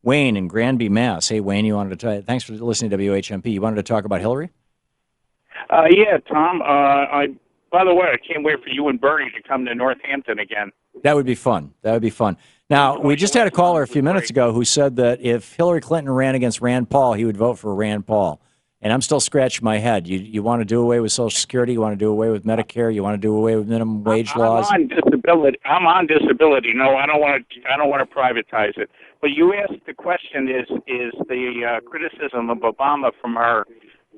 Wayne in Granby, Mass. Hey, Wayne, you wanted to thanks for listening to WHMP. You wanted to talk about Hillary? Yeah, Tom. By the way, I can't wait for you and Bernie to come to Northampton again. That would be fun. That would be fun. Now, we just had a caller a few minutes ago who said that if Hillary Clinton ran against Rand Paul, he would vote for Rand Paul. And I'm still scratching my head. You want to do away with Social Security? You want to do away with Medicare? You want to do away with minimum wage laws? I'm on disability. I'm on disability. No, I don't want to. I don't want to privatize it. But you asked the question: Is the criticism of Obama from her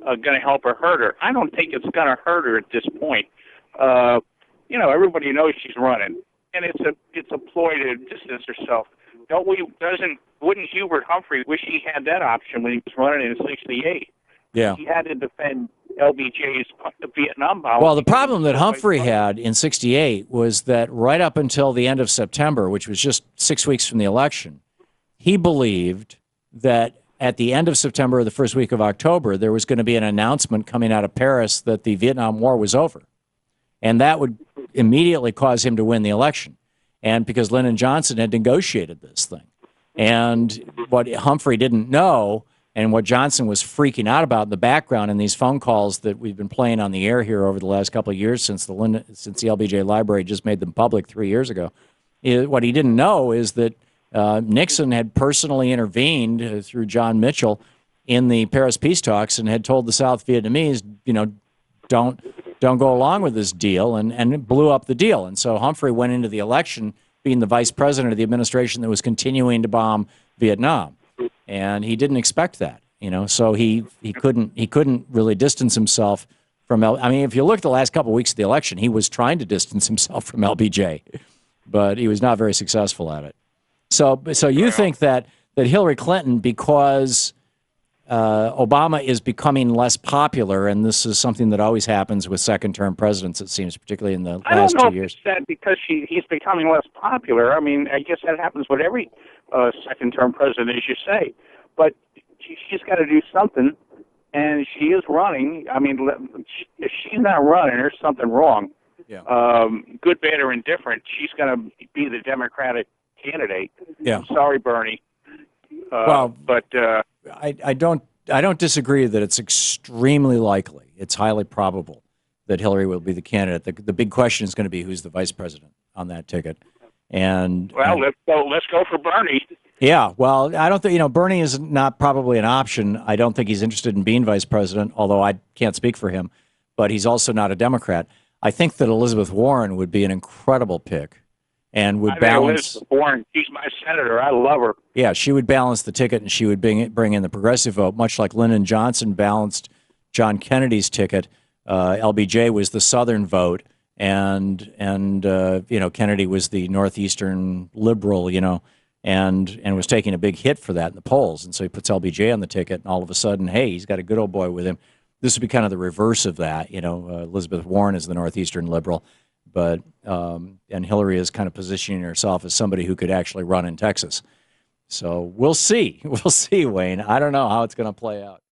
going to help or hurt her? I don't think it's going to hurt her at this point. Everybody knows she's running, and it's a ploy to distance herself. Wouldn't Hubert Humphrey wish he had that option when he was running in '68? Yeah. He had to defend LBJ's Vietnam policy. Well, the problem that Humphrey had in '68 was that right up until the end of September, which was just 6 weeks from the election, he believed that at the end of September or the first week of October, there was going to be an announcement coming out of Paris that the Vietnam War was over. And that would immediately cause him to win the election. And because Lyndon Johnson had negotiated this thing. And what Humphrey didn't know, and what Johnson was freaking out about in the background in these phone calls that we've been playing on the air here over the last couple of years since the LBJ Library just made them public 3 years ago, what he didn't know is that Nixon had personally intervened through John Mitchell in the Paris peace talks and had told the South Vietnamese, don't go along with this deal, and it blew up the deal. And so Humphrey went into the election being the vice president of the administration that was continuing to bomb Vietnam. And he didn't expect that, so he couldn't really distance himself from if you look at the last couple of weeks of the election, he was trying to distance himself from LBJ, but he was not very successful at it. So you think that Hillary Clinton, because Obama is becoming less popular, and this is something that always happens with second-term presidents, it seems, particularly in the last 2 years. I don't know if it's that because he's becoming less popular. I mean, I guess that happens with every second-term president, as you say. But she's got to do something, and she is running. I mean, if she's not running, there's something wrong. Yeah. Good, bad, or indifferent, she's going to be the Democratic candidate. Yeah. I'm sorry, Bernie. But I don't disagree that it's extremely likely, it's highly probable that Hillary will be the candidate. The big question is going to be who's the vice president on that ticket. And let's go for Bernie. Yeah, well, I don't think Bernie is not probably an option. I don't think he's interested in being vice president, although I can't speak for him. But he's also not a Democrat. I think that Elizabeth Warren would be an incredible pick. And would balance. Elizabeth Warren, she's my senator. I love her. Yeah, she would balance the ticket, and she would bring in the progressive vote, much like Lyndon Johnson balanced John Kennedy's ticket. LBJ was the Southern vote, and Kennedy was the Northeastern liberal, and was taking a big hit for that in the polls. And so he puts LBJ on the ticket, and all of a sudden, hey, he's got a good old boy with him. This would be kind of the reverse of that. Elizabeth Warren is the Northeastern liberal. But and Hillary is kind of positioning herself as somebody who could actually run in Texas. So we'll see. We'll see, Wayne. I don't know how it's going to play out.